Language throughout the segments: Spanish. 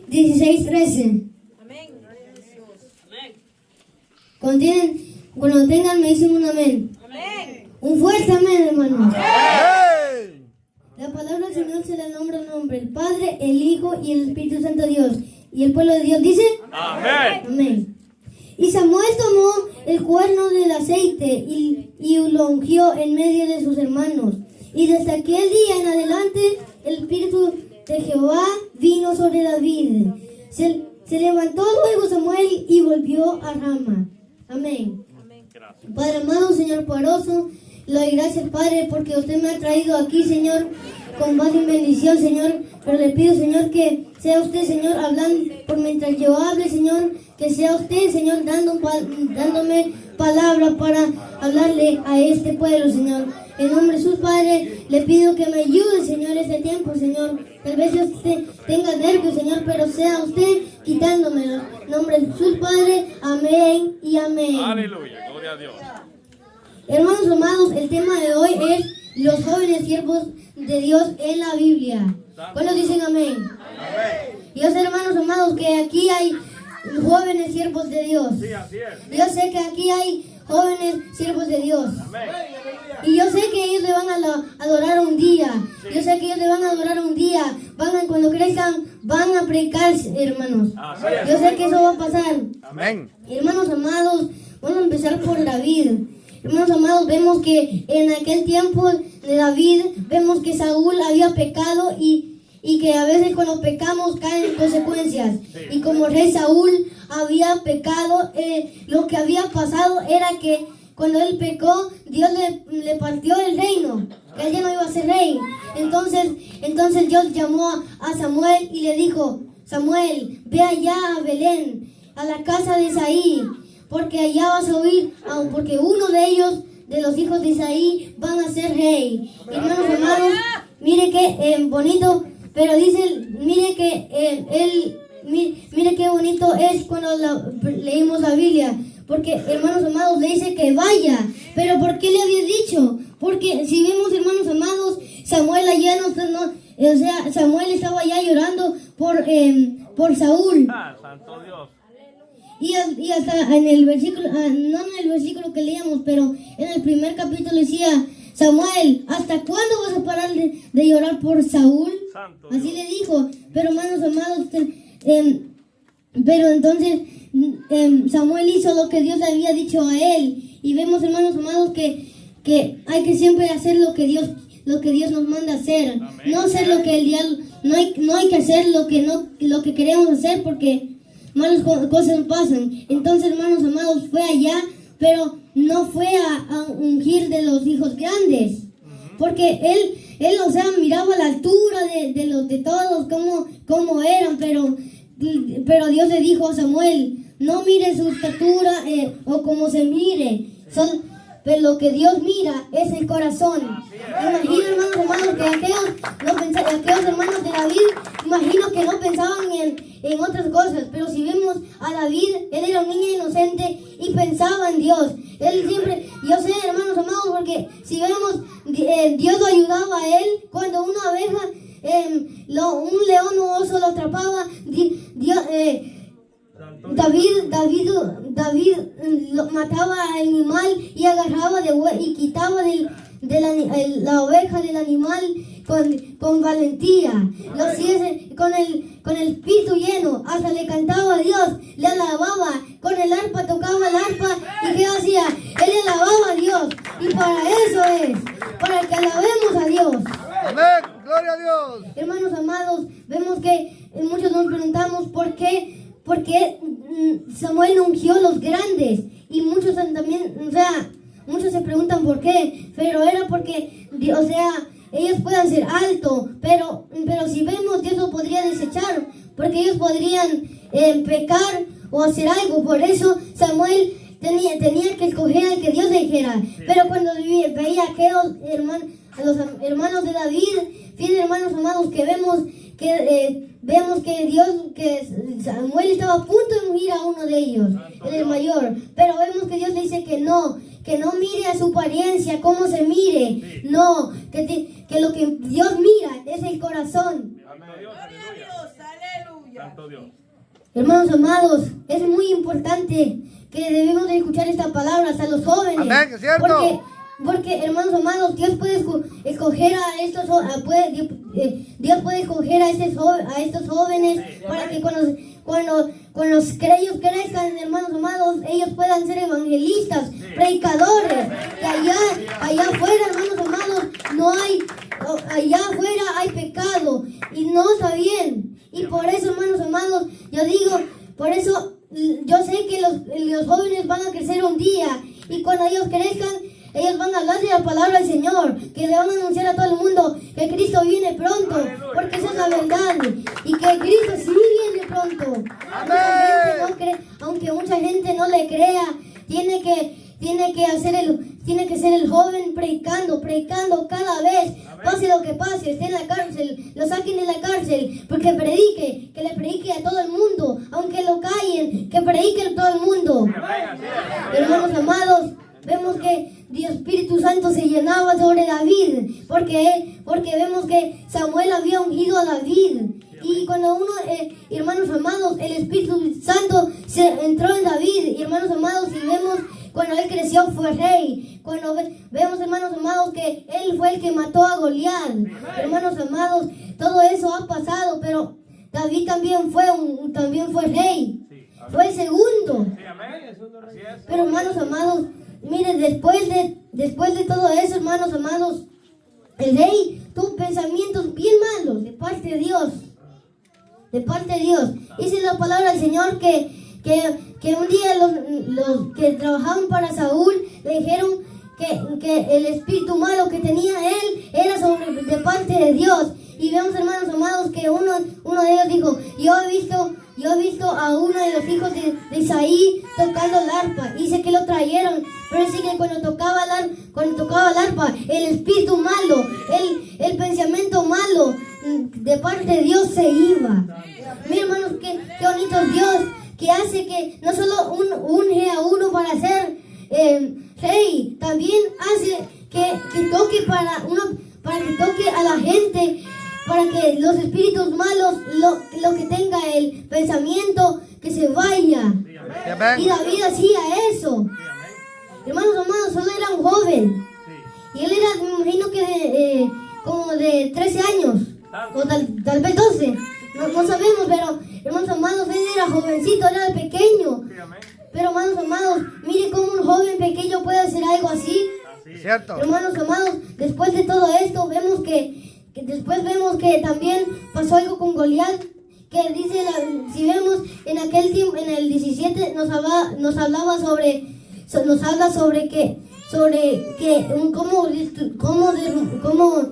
16:13. Amén. Cuando tengan, me dicen un amén. Amén. Un fuerte amén, hermano. Amén. La palabra del Señor se le nombra un nombre: el Padre, el Hijo y el Espíritu Santo Dios. Y el pueblo de Dios dice: Amén. amén. Y Samuel tomó el cuerno del aceite y lo ungió en medio de sus hermanos. Y desde aquel día en adelante el Espíritu de Jehová vino sobre David. Se levantó luego Samuel y volvió a Rama. Amén. Padre amado, Señor poderoso, le doy gracias, Padre, porque usted me ha traído aquí, Señor, con paz y bendición, Señor. Pero le pido, Señor, que sea usted, Señor, hablando por mientras yo hable, Señor, que sea usted, Señor, dándome palabras para hablarle a este pueblo, Señor. En nombre de sus Padre, le pido que me ayude, Señor, este tiempo, Señor. Tal vez usted tenga nervios, Señor, pero sea usted quitándomelo. En nombre de sus Padre, amén y amén. Aleluya, gloria a Dios. Hermanos amados, el tema de hoy es los jóvenes siervos de Dios en la Biblia. ¿Cuántos dicen amén? Amén. Yo sé, hermanos amados, que aquí hay jóvenes siervos de Dios. Sí, así es. Yo sé que aquí hay jóvenes siervos de Dios. Amén. Y yo sé que ellos le van a adorar un día. Yo sé que ellos le van a adorar un día. Cuando crezcan, van a predicar, hermanos. Así es. Yo sé que eso va a pasar. Amén. Hermanos amados, vamos a empezar por David. Hermanos amados, vemos que en aquel tiempo de David, vemos que Saúl había pecado y que a veces cuando pecamos caen consecuencias. Y como rey Saúl había pecado, lo que había pasado era que cuando él pecó, Dios le partió el reino, que él ya no iba a ser rey. Entonces Dios llamó a Samuel y le dijo: Samuel, ve allá a Belén, a la casa de Isaí, porque allá vas a oír, porque uno de ellos, de los hijos de Isaí, van a ser rey. Hermanos amados, mire qué bonito, pero dice, mire qué bonito es cuando leímos la Biblia. Porque, hermanos amados, le dice que vaya. Pero ¿por qué le había dicho? Porque si vemos, hermanos amados, Samuel allá Samuel estaba allá llorando por Saúl. Santo Dios. Y hasta en el versículo, no en el versículo que leíamos, pero en el primer capítulo decía: Samuel, ¿hasta cuándo vas a parar de llorar por Saúl? Santo Así Dios. le dijo. Pero, hermanos amados, pero entonces Samuel hizo lo que Dios le había dicho a él. Y vemos, hermanos amados, que hay que siempre hacer lo que Dios nos manda hacer. Amén. No hacer lo que el diablo, no hay que hacer lo que queremos hacer, porque malas cosas pasan. Entonces, hermanos amados, fue allá, pero no fue a ungir de los hijos grandes, porque él miraba la altura de todos, cómo eran, pero Dios le dijo a Samuel: no mire su estatura o cómo se mire, pero lo que Dios mira es el corazón. Imagino, hermanos amados, que aquellos hermanos de David, imagino que no pensaban en otras cosas, pero si vemos a David, él era un niño inocente y pensaba en Dios. Él siempre, yo sé, hermanos amados, porque si vemos, Dios lo ayudaba a él cuando una abeja, un león o oso lo atrapaba. David lo mataba al animal y agarraba y quitaba la oveja del animal con valentía. Con el espíritu lleno, hasta le cantaba a Dios, le alababa, con el arpa tocaba el arpa. ¿Y qué hacía? Él alababa a Dios. Y para eso es, para que alabemos a Dios. Amén. Gloria a Dios. Hermanos amados, vemos que muchos nos preguntamos por qué Samuel ungió a los grandes. Y muchos también, muchos se preguntan por qué, pero era porque, ellos pueden ser altos, pero si vemos, Dios lo podría desechar, porque ellos podrían pecar o hacer algo. Por eso Samuel tenía que escoger al que Dios dijera. Pero cuando veía a los hermanos de David, fíjense, hermanos amados, que vemos que Samuel estaba a punto de ungir a uno de ellos, el mayor, pero vemos que Dios le dice que no mire a su apariencia, cómo se mire, no, que lo que Dios mira es el corazón. Gloria a Dios, aleluya. Santo Dios. Hermanos amados, es muy importante que debemos de escuchar estas palabras a los jóvenes. Amén, es cierto. Porque, hermanos amados, Dios puede escoger a estos Dios puede escoger a estos jóvenes para que cuando ellos crezcan, hermanos amados, ellos puedan ser evangelistas, predicadores. Que allá afuera, hermanos amados, allá afuera hay pecado y no está bien. Y por eso, hermanos amados, yo digo, por eso yo sé que los jóvenes van a crecer un día y cuando ellos crezcan, ellos van a hablar de la palabra del Señor, que le van a anunciar a todo el mundo que Cristo viene pronto, porque esa es la verdad, y que Cristo sí viene pronto. Aunque mucha gente no le crea, tiene que ser el joven predicando cada vez, pase lo que pase, esté en la cárcel, lo saquen de la cárcel, porque que le predique a todo el mundo, aunque lo callen, que predique a todo el mundo. Hermanos amados, vemos que Dios Espíritu Santo se llenaba sobre David, porque vemos que Samuel había ungido a David. Y cuando hermanos amados, el Espíritu Santo se entró en David, y hermanos amados, y vemos cuando él creció fue rey. Cuando vemos, hermanos amados, que él fue el que mató a Goliat. Hermanos amados, todo eso ha pasado, pero David también fue rey. Fue el segundo. Pero hermanos amados, miren, después de todo eso, hermanos amados, el rey tuvo pensamientos bien malos de parte de Dios. Dice la palabra del Señor que un día los que trabajaban para Saúl le dijeron que el espíritu malo que tenía él era de parte de Dios. Y vemos, hermanos amados, que uno de ellos dijo, yo he visto a uno de los hijos de Isaí tocando el arpa. Dice que lo trajeron, pero dice que cuando tocaba el arpa, el espíritu malo, el pensamiento malo de parte de Dios se iba. Mira, hermanos, qué bonito es Dios, que hace que no solo unge a uno para ser rey, también hace que toque para que toque a la gente, para que los espíritus malos, lo que tenga el pensamiento, que se vaya. Y David hacía eso. Hermanos amados, solo era un joven. Y él era, me imagino que como de 13 años, o tal vez 12. No sabemos, pero hermanos amados, él era jovencito, era pequeño. Pero hermanos amados, miren cómo un joven pequeño puede hacer algo así. Cierto. Hermanos amados, después de todo esto, vemos que también pasó algo con Goliat, que dice, si vemos en aquel tiempo, en el 17, nos habla sobre cómo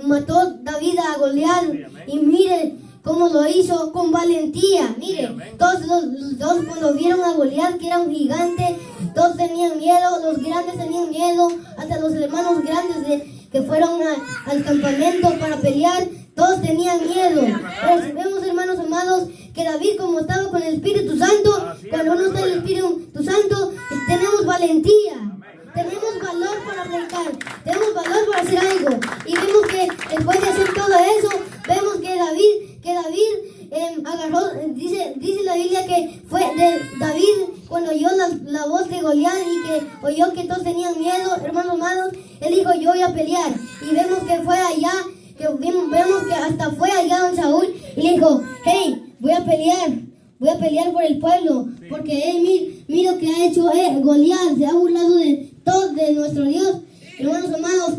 mató David a Goliat, y mire cómo lo hizo con valentía. Mire, todos cuando vieron a Goliat, que era un gigante, todos tenían miedo, los grandes tenían miedo, hasta los hermanos grandes que fueron al campamento para pelear, todos tenían miedo. Pero si vemos, hermanos amados, que David, como estaba con el Espíritu Santo, cuando uno está en el Espíritu Santo, tenemos valentía, tenemos valor para predicar, tenemos valor para hacer algo. Y vemos que después de hacer todo eso, vemos que David agarró, dice la Biblia que fue de David cuando oyó la voz de Goliat y que oyó que todos tenían miedo, hermanos amados, él dijo, yo voy a pelear. Y vemos que fue allá, vemos que hasta fue allá don Saúl y le dijo, hey, voy a pelear por el pueblo, porque mira lo que ha hecho Goliat, se ha burlado de todo, de nuestro Dios. Hermanos amados,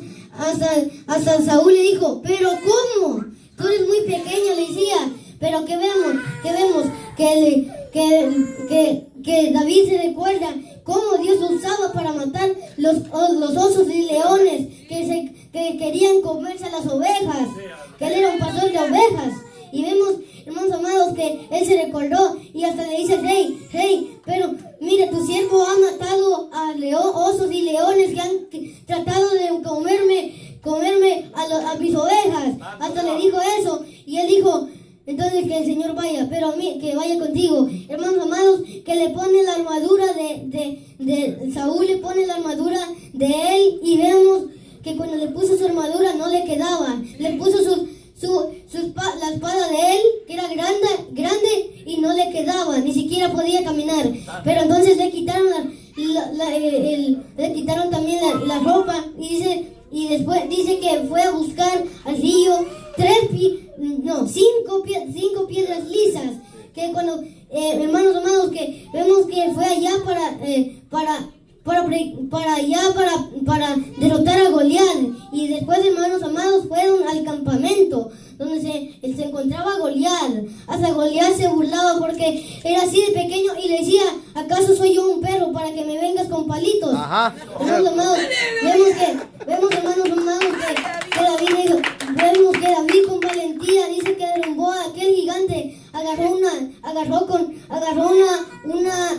hasta Saúl le dijo, pero ¿cómo? Tú eres muy pequeño, le decía. Pero que vemos que David se recuerda cómo Dios lo usaba para matar los osos y leones que querían comerse a las ovejas, que él era un pastor de ovejas. Y vemos, hermanos amados, que él se recordó y hasta le dice, hey, pero mire, tu siervo ha matado a osos y leones que han tratado de comerme a mis ovejas. Hasta le dijo eso, y él dijo, entonces que el Señor vaya, pero a mí que vaya contigo. Hermanos amados, que le pone la armadura de Saúl, le pone la armadura de él, y vemos que cuando le puso su armadura no le quedaba. Le puso la espada de él, que era grande y no le quedaba, ni siquiera podía caminar. Pero entonces le quitaron le quitaron también la ropa y después dice que fue a buscar al río cinco piedras lisas, que cuando hermanos amados, que vemos que fue allá para derrotar a Goliat. Y después, hermanos amados, fueron al campamento donde se encontraba Goliat. Hasta Goliat se burlaba porque era así de pequeño y le decía: ¿acaso soy yo un perro para que me vengas con palitos? Ajá. Hermanos amados, vemos hermanos amados vemos que David con valentía dice que derrumbó a aquel gigante, agarró una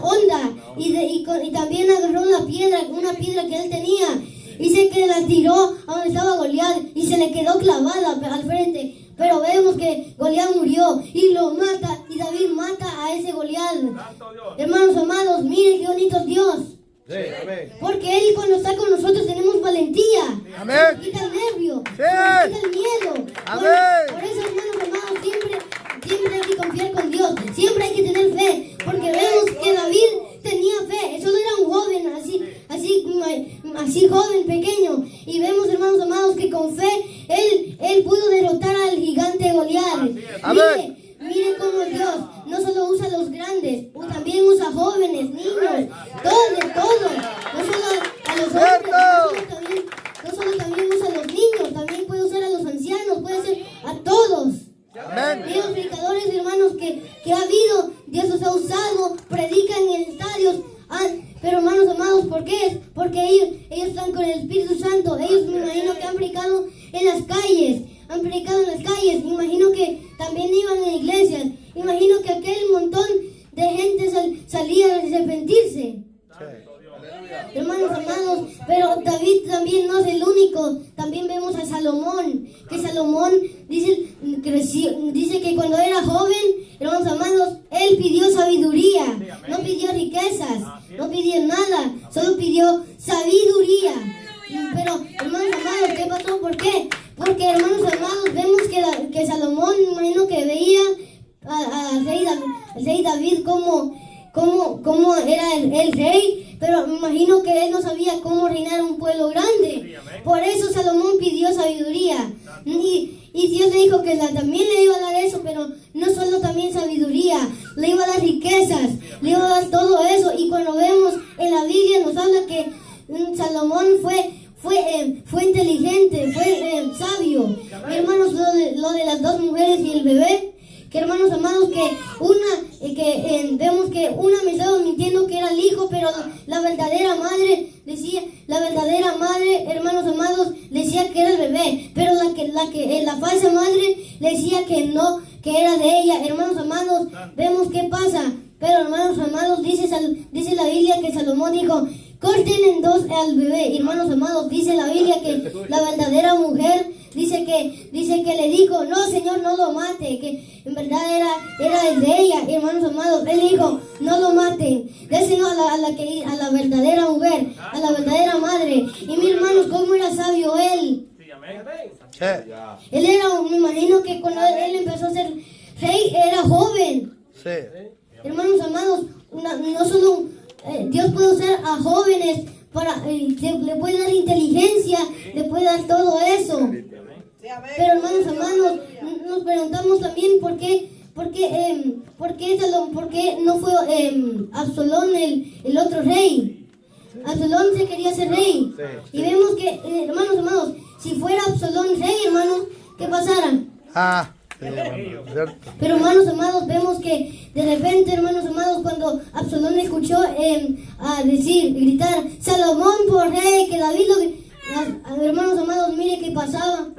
onda y también agarró una piedra que él tenía. Dice que la tiró a donde estaba Goliat y se le quedó clavada al frente. Pero vemos que Goliat murió y lo mata, y David mata a ese Goliat. Hermanos amados, miren qué bonito es Dios. Sí, amén. Porque Él, cuando está con nosotros, tenemos valentía. Amén. Nos quita el nervio, Sí. nos quita el miedo. Amén. Por eso, hermanos amados, siempre hay que confiar con Dios. Siempre hay que tener fe. Porque vemos que David tenía fe. Solo era un joven, así joven, pequeño. Y vemos, hermanos amados, que con fe él pudo derrotar al gigante Goliat. Amén. Mire cómo Dios no solo usa a los grandes, también usa a jóvenes, niños, todo. No solo a los hombres, no solo también usa a los niños, también puede usar a los ancianos, puede ser a todos. Amén. Y los predicadores, hermanos, que ha habido, Dios los ha usado, predican en estadios. Pero, hermanos amados, ¿por qué? Porque ellos están con el Espíritu Santo. Ellos, me imagino que han predicado en las calles. Me imagino que también iban a iglesias. Me imagino que aquel montón de gente salía a arrepentirse. Hermanos amados, pero David también no es el único. También vemos a Salomón, que Salomón dice que cuando era joven, hermanos amados, él pidió sabiduría, no pidió riquezas, no pidió nada, solo pidió sabiduría. Pero, hermanos amados, ¿qué pasó? ¿Por qué? Porque, hermanos amados, vemos que Salomón, me imagino que veía al rey David como era el rey, pero me imagino que él no sabía cómo reinar un pueblo grande. Por eso Salomón pidió sabiduría. Y Dios le dijo que también le iba a dar eso, pero no solo también sabiduría, le iba a dar riquezas, le iba a dar todo eso. Y cuando vemos en la Biblia nos habla que Salomón fue inteligente, fue sabio. Hermanos, lo de las dos mujeres y el bebé, que hermanos amados, vemos que una me estaba mintiendo que era el hijo, pero la verdadera madre, hermanos amados, decía que era el bebé, pero la falsa madre decía que no, que era de ella. Hermanos amados, vemos qué pasa. Pero, hermanos amados, dice la Biblia que Salomón dijo: corten en dos al bebé. Hermanos amados, dice la Biblia que la verdadera mujer dice que le dijo: no, Señor, no lo mate, que en verdad era el de ella. Hermanos amados, él dijo: no lo maten, déselo a la verdadera mujer, a la verdadera madre. Y mis hermanos, cómo era sabio él. Sí. Él era, me imagino que cuando él empezó a ser rey, era joven. Sí. Hermanos amados, no solo Dios puede usar a jóvenes le puede dar inteligencia, le puede dar todo eso. Pero, hermanos amados, nos preguntamos también por qué no fue Absalón el otro rey. Absalón se quería ser rey. Y vemos que, hermanos amados, si fuera Absalón rey, hermanos, ¿qué pasara? Pero, hermanos amados, vemos que de repente, hermanos amados, cuando Absalón escuchó gritar: Salomón por rey, que David hermanos amados, mire qué pasaba.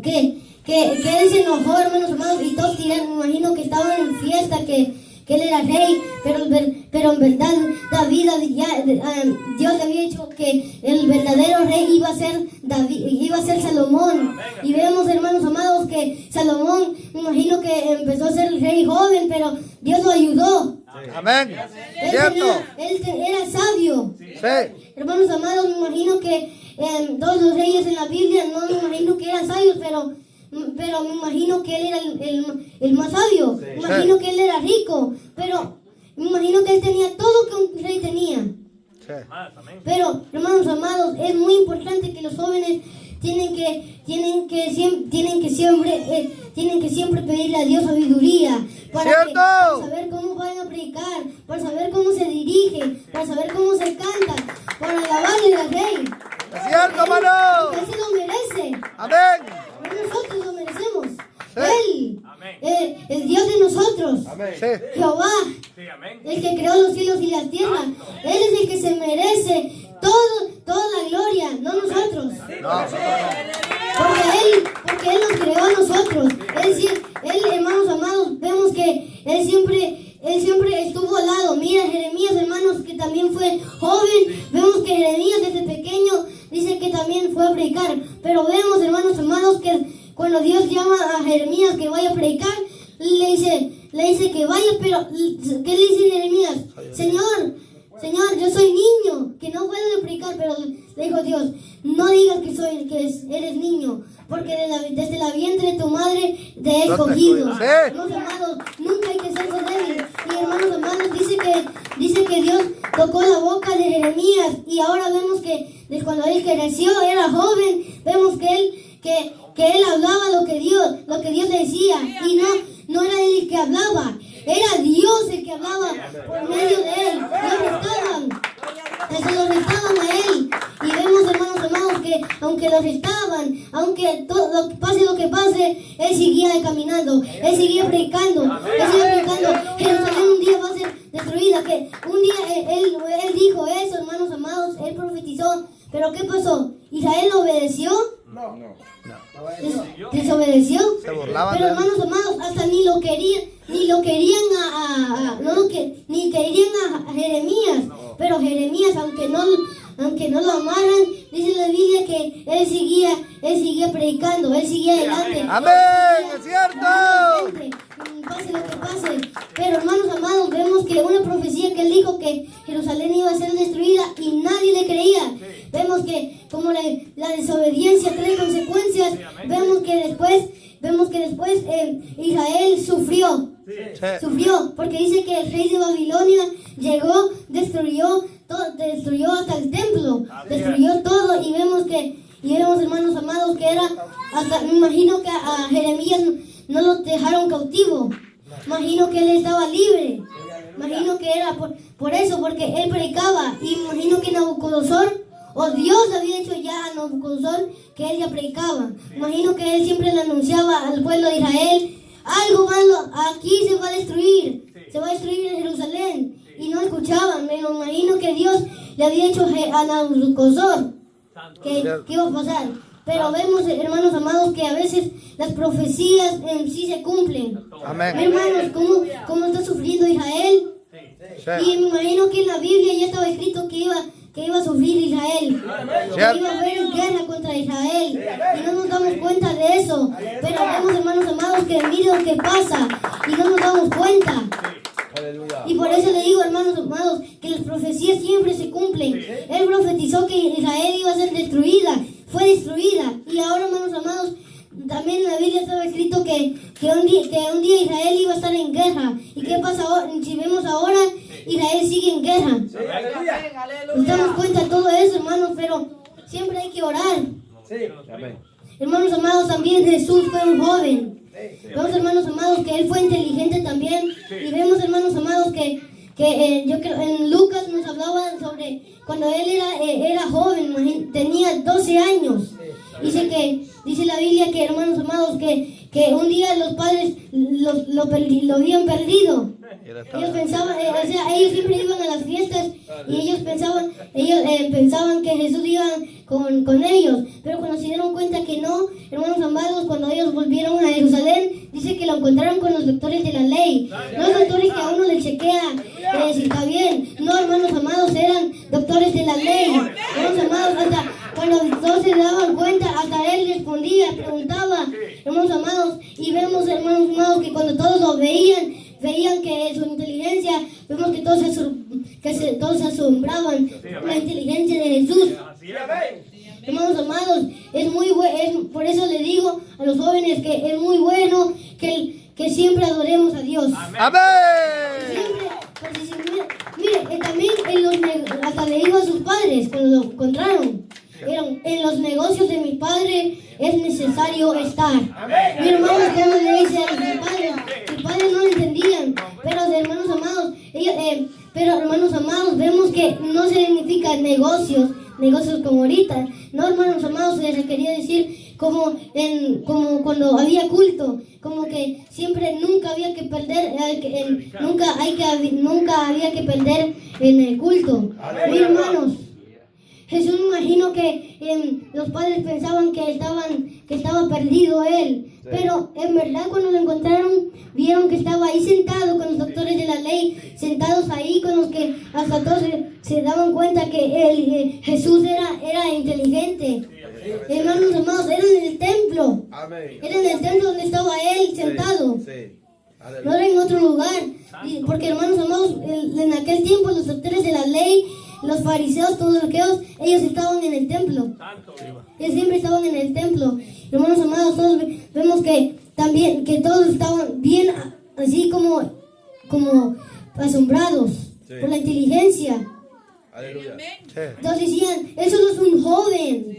Que él se enojó, hermanos amados, y todos tiraron. Me imagino que estaban en fiesta, que él era rey, pero en verdad Dios le había dicho que el verdadero rey iba a ser Salomón. Y vemos, hermanos amados, que Salomón, me imagino que empezó a ser el rey joven, pero Dios lo ayudó. Amén. Él era sabio. Sí. Hermanos amados, me imagino que todos los reyes en la Biblia, no me imagino que eran sabios, pero pero me imagino que él era el más sabio. Me imagino que él era rico, pero me imagino que él tenía todo lo que un rey tenía. Sí. Pero, hermanos amados, es muy importante que los jóvenes tienen que siempre pedirle a Dios sabiduría para saber cómo van a predicar, para saber cómo se dirige, para saber cómo se canta, para alabarle al rey. Es cierto, hermano. Él se lo merece. Amén. Nosotros lo merecemos. Sí. Él, el Dios de nosotros, Sí. Jehová, el que creó los cielos y la tierra, Él es el que se merece toda la gloria, no nosotros. No. Porque Él nos creó a nosotros. Él, hermanos amados, vemos que Él siempre estuvo al lado. Mira, Jeremías, hermanos, que también fue joven. Vemos que Jeremías desde pequeño dice que también fue a predicar. Pero vemos, hermanos amados, que cuando Dios llama a Jeremías que vaya a predicar, le dice que vaya, pero ¿qué le dice Jeremías? Señor, yo soy niño, que no puedo predicar, pero le dijo Dios, no digas que eres niño, porque desde la vientre de tu madre te he escogido. Sí. Hermanos amados, nunca hay que ser débil. Y hermanos amados, dice que Dios tocó la boca de Jeremías, y ahora vemos que desde cuando él creció, era joven, vemos que él hablaba lo que Dios le decía, y no era él el que hablaba, era Dios el que hablaba por medio de él. Se lo restaban a él. Y vemos, hermanos amados, que aunque lo restaban, aunque pase lo que pase, él seguía caminando, él seguía predicando, Jerusalén un día va a ser destruida, que un día él dijo eso, hermanos amados, él profetizó. Pero ¿qué pasó? ¿Israel obedeció? No. ¿Desobedeció? Se burlaban Pero de él. hermanos amados, hasta ni querían a Jeremías. Pero Jeremías, aunque no lo amaran, dice la Biblia que él seguía predicando, él seguía adelante. Amén, es cierto. Pase lo que pase. Pero hermanos amados, vemos que una profecía que él dijo que Jerusalén iba a ser destruida y nadie le creía. Vemos que como la desobediencia trae consecuencias, vemos que después Israel sufrió. Sufrió, porque dice que el rey de Babilonia llegó, destruyó hasta el templo, destruyó todo, y vemos hermanos amados que me imagino que a Jeremías no lo dejaron cautivo, imagino que él estaba libre, imagino que era por eso, porque él predicaba, y imagino que Nabucodonosor, o Dios había hecho ya a Nabucodonosor que él ya predicaba, imagino que él siempre le anunciaba al pueblo de Israel, algo malo, aquí se va a destruir en Jerusalén, y no escuchaban. Me imagino que Dios le había hecho a Nabucodonosor que iba a pasar. Pero vemos, hermanos amados, que a veces las profecías en sí se cumplen. Amén. Hermanos, ¿cómo está sufriendo Israel? Sí. Y me imagino que en la Biblia ya estaba escrito que iba a sufrir Israel, que iba a haber guerra contra Israel, y no nos damos cuenta de eso. Pero vemos, hermanos amados, que miren lo que pasa y no nos damos cuenta. Y por eso le digo, hermanos amados, que las profecías siempre se cumplen. Él profetizó que Israel iba a ser destruida, fue destruida, y ahora, hermanos amados, también en la Biblia estaba escrito que un día Israel iba a estar en guerra. ¿Y qué pasa ahora? Si vemos ahora, Israel sigue en guerra. Nos damos cuenta de todo eso, hermanos, pero siempre hay que orar. Hermanos amados, también Jesús fue un joven. Vemos, hermanos amados, que él fue inteligente también. Y vemos, hermanos amados, que yo creo en Lucas nos hablaban sobre cuando él era joven, tenía 12 años. Dice la Biblia que, hermanos amados, que un día los padres lo habían perdido. Ellos pensaban, ellos siempre iban a las fiestas y ellos pensaban que Jesús iba con ellos, pero cuando se dieron cuenta que no, hermanos amados, cuando ellos volvieron a Jerusalén, dice que lo encontraron con los doctores de la ley, no doctores que a uno le chequea si está bien, no, hermanos amados, eran doctores de la ley, hermanos amados, hasta cuando todos se daban cuenta, hasta él respondía, preguntaba, hermanos amados, y vemos, hermanos amados, que cuando todos lo veían que su inteligencia, vemos que todos se asombraban con la inteligencia de Jesús. Hermanos amados, por eso le digo a los jóvenes que es muy bueno que siempre adoremos a Dios. Amén. Siempre, porque mire, también hasta le digo a sus padres cuando lo encontraron. En los negocios de mi padre es necesario estar. Mi hermano cuando le dice a mis padres no lo entendían, pero hermanos amados, vemos que no significa negocios como ahorita. No, hermanos amados, les quería decir como cuando había culto, como que siempre nunca había que perder, nunca había que perder en el culto. Mi hermanos, Jesús, me imagino que los padres pensaban que estaba perdido él, pero en verdad cuando lo encontraron, vieron que estaba ahí sentado con los doctores de la ley, sentados ahí con los que hasta todos se daban cuenta que Jesús era inteligente. Hermanos amados, era en el templo. Era en el templo donde estaba él sentado. No era en otro lugar. Porque, hermanos amados, en aquel tiempo los doctores de la ley, los fariseos, todos aquellos, ellos estaban en el templo. Ellos siempre estaban en el templo. Hermanos amados, todos vemos que también que todos estaban bien, así como asombrados por la inteligencia. Aleluya. Entonces decían, eso no es un joven,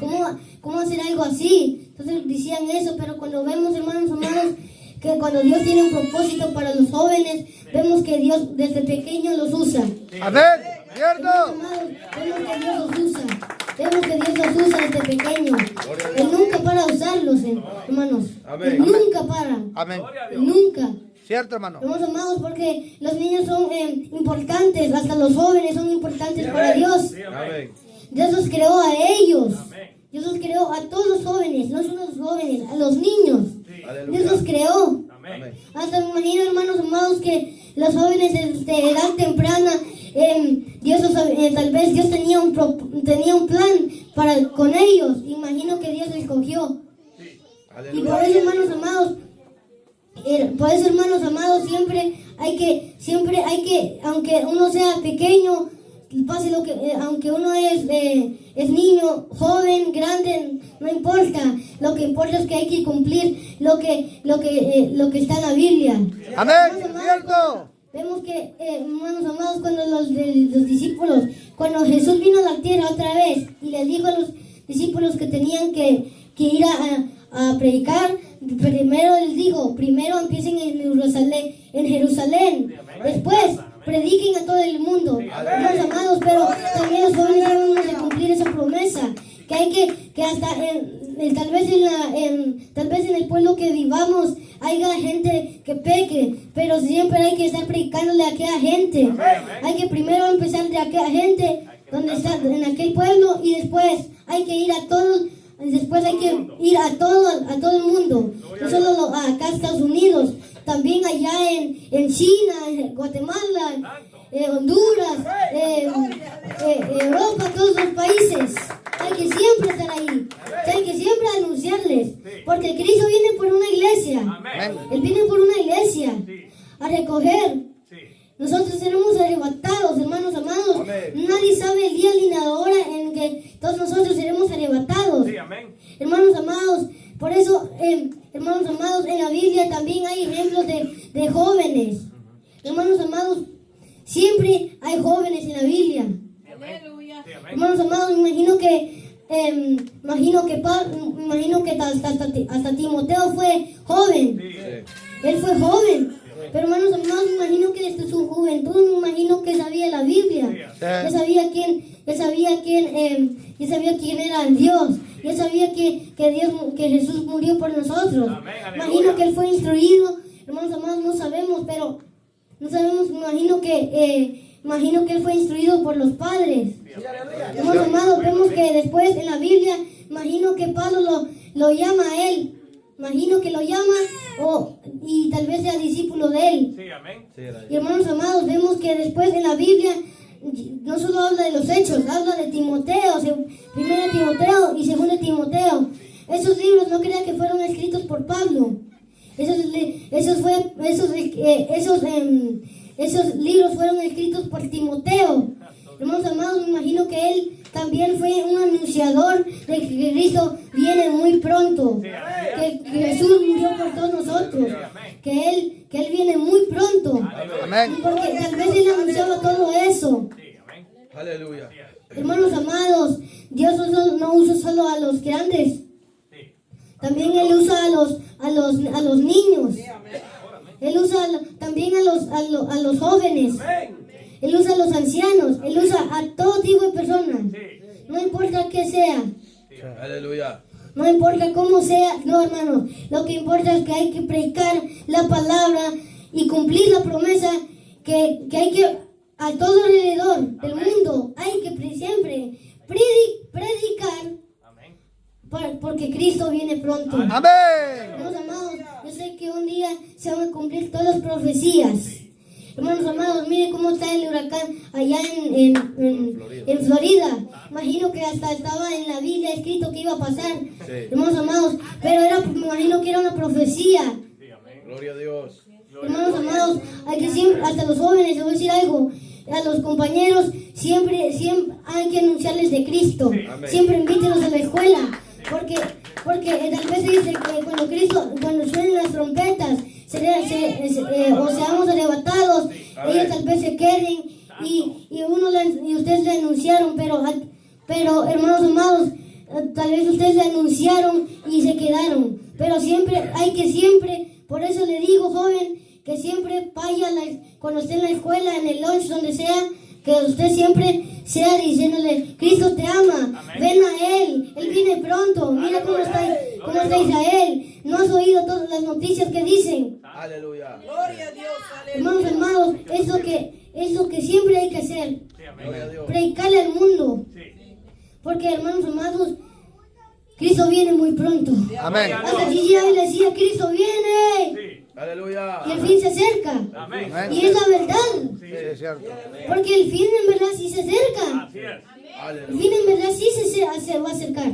¿cómo hacer algo así? Entonces decían eso, pero cuando vemos, hermanos amados, que cuando Dios tiene un propósito para los jóvenes, vemos que Dios desde pequeño los usa. Amén. ¿Cierto? Amados, vemos que Dios los usa. Vemos que Dios los usa desde pequeño. Él nunca para usarlos, hermanos. Él nunca para. Amén. Nunca. ¿Cierto, hermano? Hermanos amados, porque los niños son importantes, hasta los jóvenes son importantes para Dios. Amén. Dios los creó a ellos. Dios los creó a todos los jóvenes, no solo a los jóvenes, a los niños. Dios los creó. Hasta me imagino, hermanos amados, que los jóvenes de edad temprana, tal vez Dios tenía un plan con ellos. Imagino que Dios les escogió. Y por eso, hermanos amados, siempre hay que, aunque uno sea pequeño, pase lo que, aunque uno es niño, joven, grande, no importa. Lo que importa es que hay que cumplir lo que está en la Biblia. Amén. ¿Cierto? Vemos que, hermanos amados, cuando los discípulos, cuando Jesús vino a la tierra otra vez y les dijo a los discípulos que tenían que ir a predicar, primero les dijo, primero empiecen en Jerusalén, después prediquen a todo el mundo. Hermanos amados, pero también los jóvenes debemos de cumplir esa promesa, que hay que hasta tal vez en el pueblo que vivamos haya gente que peque, pero siempre hay que estar predicándole a aquella gente. Hay que primero empezar de aquella gente donde está en aquel pueblo y después hay que ir a todos. Después hay que ir a todo el mundo, no solo acá a Estados Unidos, también allá en China, en Guatemala, Honduras, Europa, todos los países. Hay que siempre estar ahí, hay que siempre anunciarles, porque Cristo viene por una iglesia, Él viene por una iglesia a recoger. Nosotros seremos arrebatados, hermanos amados. Nadie sabe el día ni la hora en que todos nosotros seremos arrebatados. Hermanos amados, por eso, hermanos amados, en la Biblia también hay ejemplos de jóvenes. Hermanos amados, siempre hay jóvenes en la Biblia. Hermanos amados, imagino que hasta Timoteo fue joven. Él fue joven. Pero hermanos amados, me imagino que desde su juventud, me imagino que sabía la Biblia. Ya sabía quién era Dios. Ya sabía que Jesús murió por nosotros. Imagino que él fue instruido. Hermanos amados, no sabemos, imagino que él fue instruido por los padres. Hermanos amados, vemos que después en la Biblia, imagino que Pablo lo llama a él. Imagino que lo llama y tal vez sea discípulo de él. Y hermanos amados, vemos que después en la Biblia no solo habla de los hechos, habla de Timoteo, primero Timoteo y segundo Timoteo. Esos libros no crean que fueron escritos por Pablo. Esos libros fueron escritos por Timoteo. Hermanos amados, me imagino que él también fue un anunciador de que Cristo viene muy pronto. Que Jesús murió por todos nosotros. Que él viene muy pronto. Amén. Porque tal vez él anunciaba todo eso. Aleluya. Hermanos amados, Dios no usa solo a los grandes. También él usa a los niños. Él usa también a los jóvenes. Él usa a los ancianos. Él usa a todo tipo de personas. No importa qué sea. Aleluya. No importa cómo sea. No, hermanos. Lo que importa es que hay que predicar la palabra y cumplir la promesa que hay que a todo alrededor del mundo. Hay que siempre predicar. Porque Cristo viene pronto. Amén. Hermanos amados, yo sé que un día se van a cumplir todas las profecías. Hermanos amados, mire cómo está el huracán allá en Florida. Imagino que hasta estaba en la Biblia escrito que iba a pasar. Hermanos amados, pero me imagino que era una profecía. Gloria a Dios. Hermanos amados, hay que siempre, hasta los jóvenes, les voy a decir algo. A los compañeros siempre hay que anunciarles de Cristo. Siempre invítenlos a la escuela. Porque tal vez se dice que cuando suenen las trompetas, o seamos arrebatados, ellos tal vez se queden y ustedes le anunciaron, pero hermanos amados, tal vez ustedes le anunciaron y se quedaron. Pero por eso le digo, joven, que siempre vaya cuando esté en la escuela, en el lunch, donde sea, que usted siempre sea diciéndole, Cristo te ama, ven a Él viene pronto, mira cómo está Israel. ¿No has oído todas las noticias que dicen? Aleluya. Gloria a Dios. Hermanos amados, es lo que siempre hay que hacer, Gloria a Dios. predicarle al mundo. Porque hermanos amados, Cristo viene muy pronto. Amén. Hasta Gigi le decía, Cristo viene. Aleluya. Y el fin se acerca. Amén. Y es la verdad. Sí, es cierto. Porque el fin en verdad sí se acerca. El Aleluya. fin en verdad sí se va a acercar.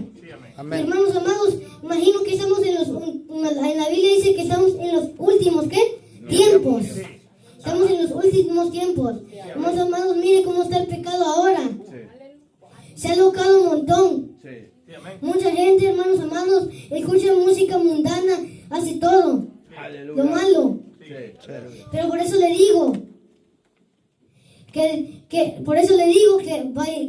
Amén. Hermanos amados, imagino que estamos en la Biblia dice que estamos en los últimos, ¿qué? Tiempos. Estamos en los últimos tiempos. Hermanos amados, mire cómo está el pecado ahora. Se ha locado un montón. Sí. Mucha gente, hermanos amados, escucha música mundana, hace todo. Aleluya. Lo malo. Sí. Pero por eso le digo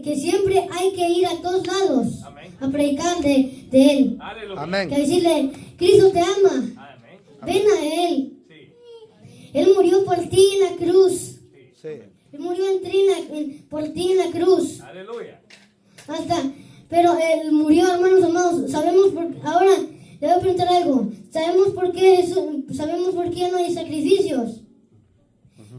que siempre hay que ir a todos lados a predicar de Él. Que Amén. decirle, Cristo te ama, ven a Él. Él murió por ti en la cruz. Sí. Él murió por ti en la cruz. Pero Él murió, hermanos amados. Ahora le voy a preguntar algo. ¿Sabemos por qué no hay sacrificios?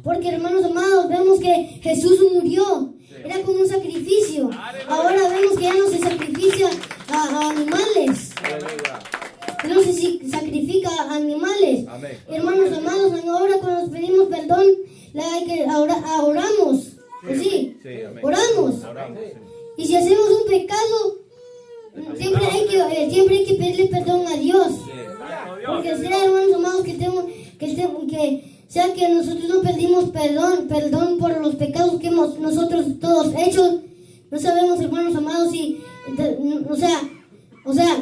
Porque, hermanos amados, vemos que Jesús murió. Era como un sacrificio. Ahora vemos que ya no se sacrifica a animales. Aleluya. Ya no se sacrifica a animales. Amén. Hermanos amados, ahora cuando nos pedimos perdón, oramos. ¿O sí? Sí, amén. Oramos. Oramos. Y si hacemos un pecado, siempre hay que pedirle perdón a Dios. Porque sea, hermanos amados, sea que nosotros no pedimos perdón por los pecados que hemos nosotros todos hecho. No sabemos, hermanos amados, me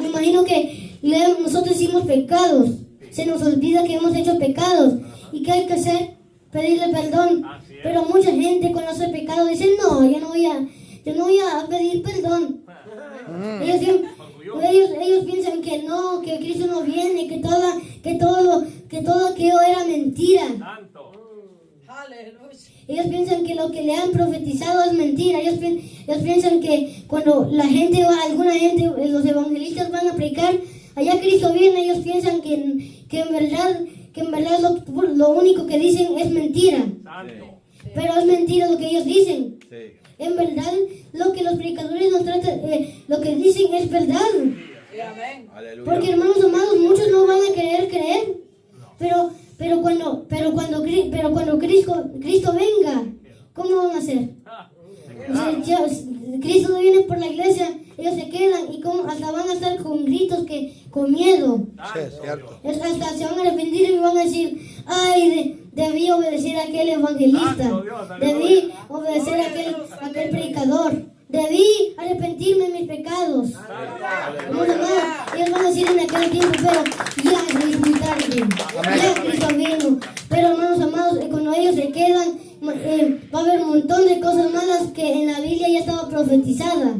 imagino que nosotros hicimos pecados. Se nos olvida que hemos hecho pecados. ¿Y qué hay que hacer? Pedirle perdón. Pero mucha gente cuando hace pecado dice, no, yo no voy a pedir perdón. Ellos piensan que no, que Cristo no viene, que todo aquello era mentira. Ellos piensan que lo que le han profetizado es mentira. Ellos piensan que cuando alguna gente, los evangelistas van a predicar, allá Cristo viene, ellos piensan que en verdad lo único que dicen es mentira. Pero es mentira lo que ellos dicen. En verdad, lo que los predicadores nos tratan, lo que dicen es verdad. Porque, hermanos amados, muchos no van a querer creer. Pero cuando Cristo venga, ¿cómo van a hacer? Cristo no viene por la iglesia, ellos se quedan y hasta van a estar con gritos con miedo. Sí, es cierto. Hasta se van a arrepentir y van a decir, ay, Debí obedecer a aquel evangelista. Debí obedecer a aquel predicador. Debí arrepentirme de mis pecados. Vamos a amar. Ellos van a decir en aquel tiempo, pero ya es muy tarde. Ya Cristo vino. Pero hermanos amados, cuando ellos se quedan, va a haber un montón de cosas malas que en la Biblia ya estaba profetizada.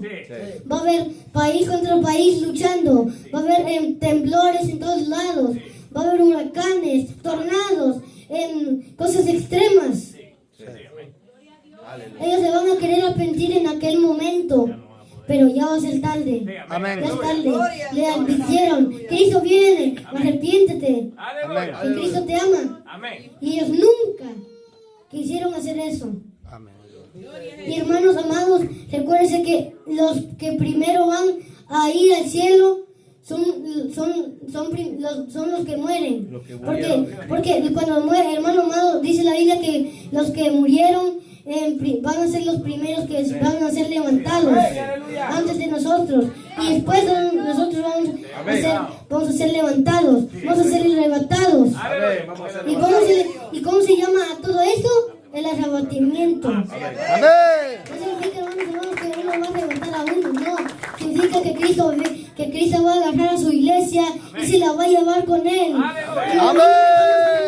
Va a haber país contra país luchando. Va a haber temblores en todos lados. Va a haber huracanes, tornados, cosas extremas. Ellos se van a querer arrepentir en aquel momento, pero ya va a ser tarde. Amén. Ya es tarde. Le advirtieron, Cristo viene, arrepiéntete. Que Cristo te ama. Y ellos nunca quisieron hacer eso. Amén. Y hermanos amados, recuérdense que los que primero van a ir al cielo son los que mueren. Porque cuando muere, hermano amado, dice la Biblia que los que murieron van a ser los primeros que van a ser levantados antes de nosotros. Y después nosotros vamos a ser levantados. Vamos a ser arrebatados. ¿Y cómo se llama a todo esto? El arrebatamiento. Amén. No significa, hermanos, que uno va a arrebatar a uno, no. Significa que Cristo va a agarrar a su iglesia y se la va a llevar con él. Amén.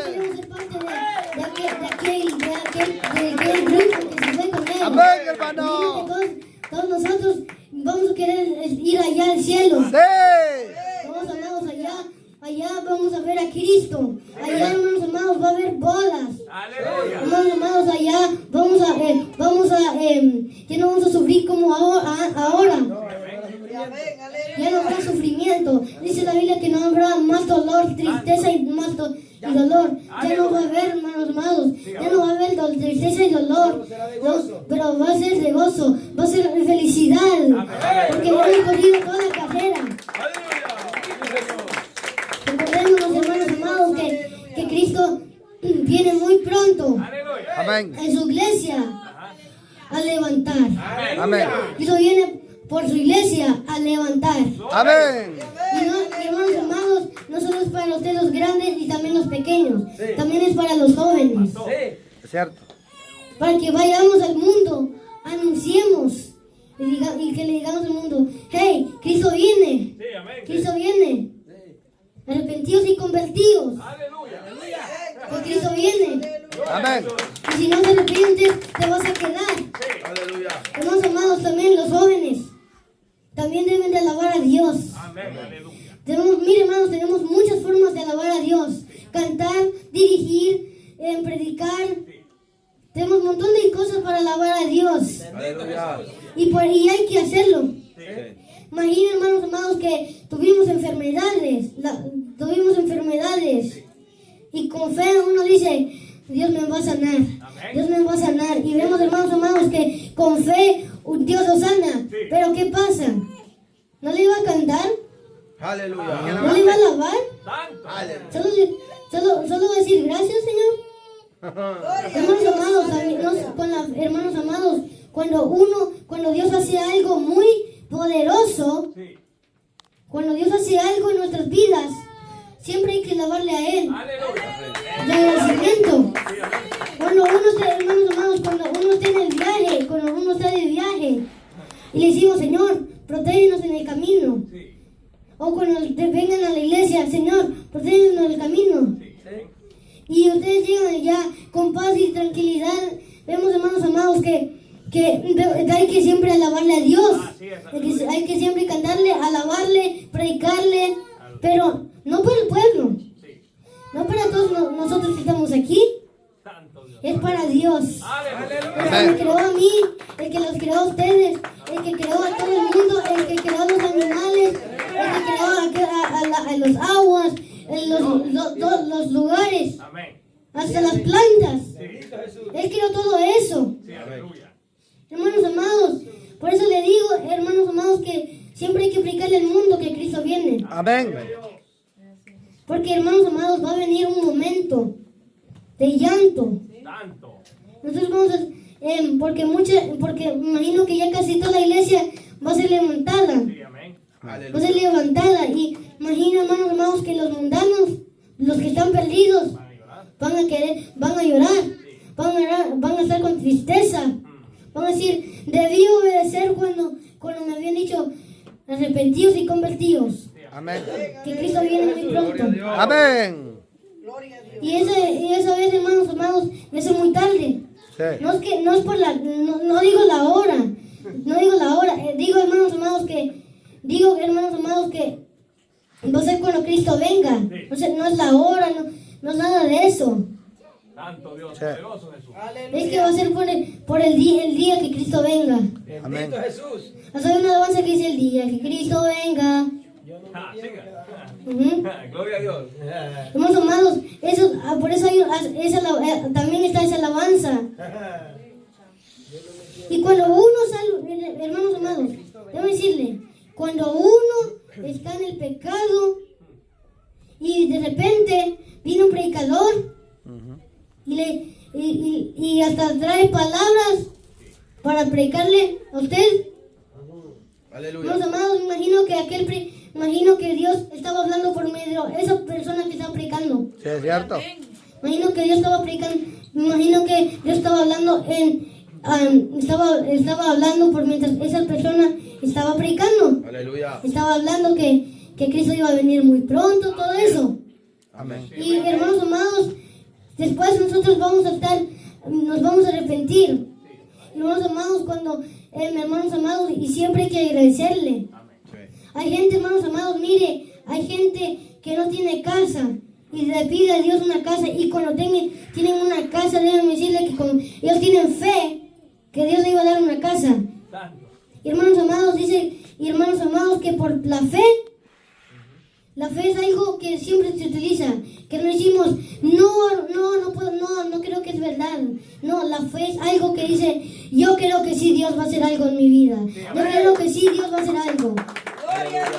Queremos ser parte de aquel grupo que se fue con él. Amén, hermano. Todos nosotros vamos a querer ir allá al cielo. Sí. Vamos amados allá vamos a ver a Cristo. Allá, hermanos amados, va a haber bodas. Hermanos amados, allá ya no vamos a sufrir como ahora. Ya no habrá sufrimiento. Dice la Biblia que no habrá más dolor, tristeza y dolor. Ya no va a haber, hermanos amados. Ya no va a haber tristeza y dolor. Pero va a ser de gozo. Va a ser de felicidad. Porque hemos corrido toda la carrera. Recordemos, hermanos amados, que Cristo viene muy pronto Amén. en su iglesia a levantar. Amén. Cristo viene por su iglesia a levantar. Amén. Y hermanos amados, no solo es para ustedes los grandes y también los pequeños, también es para los jóvenes. Es cierto. Para que vayamos al mundo, anunciemos y que le digamos al mundo, hey, Cristo viene. Cristo viene. Arrepentidos y convertidos. Que Cristo viene. Amén. Y si no te arrepientes, te vas a quedar. Hermanos amados, también los jóvenes también deben de alabar a Dios. Miren, hermanos, tenemos muchas formas de alabar a Dios. Cantar, dirigir, predicar. Tenemos un montón de cosas para alabar a Dios. Y hay que hacerlo. Imaginen, hermanos amados, que tuvimos enfermedades. Y con fe uno dice, Dios me va a sanar. Dios me va a sanar. Y vemos, hermanos amados, que con fe Dios lo sana. Pero ¿qué pasa? ¿No le iba a cantar? Aleluya. ¿No le iba a alabar? ¿Solo decir gracias, Señor? Hermanos amados, hermanos amados, cuando Dios hace algo muy poderoso, cuando Dios hace algo en nuestras vidas, siempre hay que alabarle a Él. De agradecimiento. Cuando uno está, hermanos amados, cuando uno está en el viaje, cuando uno está de viaje, y le decimos, Señor, protégenos en el camino. O cuando vengan a la iglesia, Señor, protégenos en el camino. Y ustedes llegan ya con paz y tranquilidad. Vemos, hermanos amados, que hay que siempre alabarle a Dios. Hay que siempre cantarle, alabarle, predicarle. Pero no para el pueblo. No para todos nosotros que estamos aquí. Es para Dios. El que me creó a mí, el que los creó a ustedes, el que creó a todo el mundo, el que creó a los animales, el que creó a los aguas, los lugares, hasta las plantas. Él creó todo eso. Hermanos amados, por eso le digo, hermanos amados, que siempre hay que explicarle al mundo que Cristo viene. Amén. Porque, hermanos amados, va a venir un momento de llanto. Nosotros vamos a, porque imagino que ya casi toda la iglesia va a ser levantada. Va a ser levantada. Y imagino, hermanos amados, que los mundanos, los que están perdidos, van a querer, van a llorar, van a estar con tristeza, van a decir, debí obedecer cuando me habían dicho arrepentidos y convertidos, Amén. que Cristo viene muy pronto. Amén. Y esa vez, hermanos amados, eso es muy tarde. Sí. No es por la, no digo la hora, digo hermanos amados que va a ser cuando Cristo venga. No es la hora, no es nada de eso. Santo Dios, Sí. poderoso Jesús. Es que va a ser por el día que Cristo venga. Amén. Jesús. Hay una alabanza que dice el día que Cristo venga. Siga. Ujú. Gloria a Dios. Hermanos amados, por eso también está esa alabanza. Y cuando uno sale, hermanos amados, déjame decirle, cuando uno está en el pecado y de repente viene un predicador y hasta trae palabras para predicarle a usted, Aleluya. hermanos amados, imagino que Dios estaba hablando por medio de esa persona que estaba predicando. Sí, es cierto. Imagino que Dios estaba predicando, imagino que Dios estaba hablando estaba hablando por mientras esa persona estaba predicando. Aleluya. Estaba hablando que Cristo iba a venir muy pronto, todo eso. Amén. Y hermanos amados, después nosotros nos vamos a arrepentir. Hermanos amados, hermanos amados, y siempre hay que agradecerle. Hay gente, hermanos amados, mire, hay gente que no tiene casa y le pide a Dios una casa, y cuando tienen una casa, deben decirle que ellos tienen fe que Dios le iba a dar una casa. Y hermanos amados, que por la fe es algo que siempre se utiliza, que no decimos, no creo que es verdad. No, la fe es algo que dice, yo creo que sí, Dios va a hacer algo en mi vida. Yo creo que sí, Dios va a hacer algo.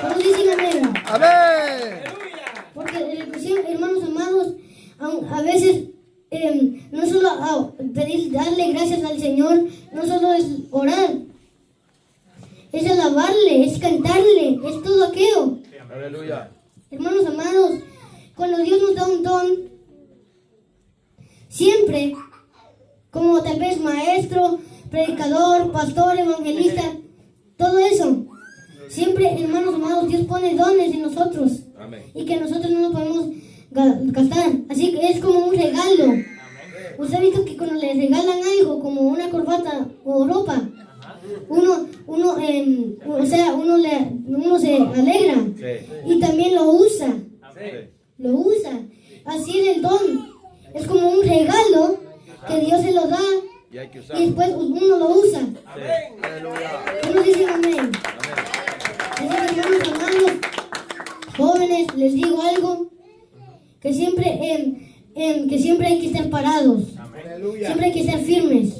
¿Cuántos dicen amén? Amén. Porque, hermanos amados, a veces no solo darle gracias al Señor, no solo es orar, es alabarle, es cantarle, es todo aquello. Aleluya. Hermanos amados, cuando Dios nos da un don, siempre, como tal vez maestro, predicador, pastor, evangelista, todo eso, siempre, hermanos amados, Dios pone dones en nosotros. Amén. Y que nosotros no lo podemos gastar. Así que es como un regalo. Usted ha visto que cuando le regalan algo, como una corbata o ropa, uno se alegra. Sí. Y también lo usa. Sí. Lo usa. Así es el don. Es como un regalo que Dios se lo da Y hay que y usarlo. después uno lo usa. Aleluya. Uno dice amén. Así que, hermanos amados, jóvenes, les digo algo, que siempre hay que estar parados, siempre hay que estar firmes.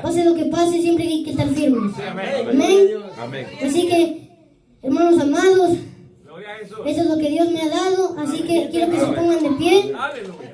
Pase lo que pase, siempre hay que estar firmes. Amén. Amén. Así que, hermanos amados, Gloria a Jesús. eso es lo que Dios me ha dado, así que quiero que se pongan de pie. Aleluya.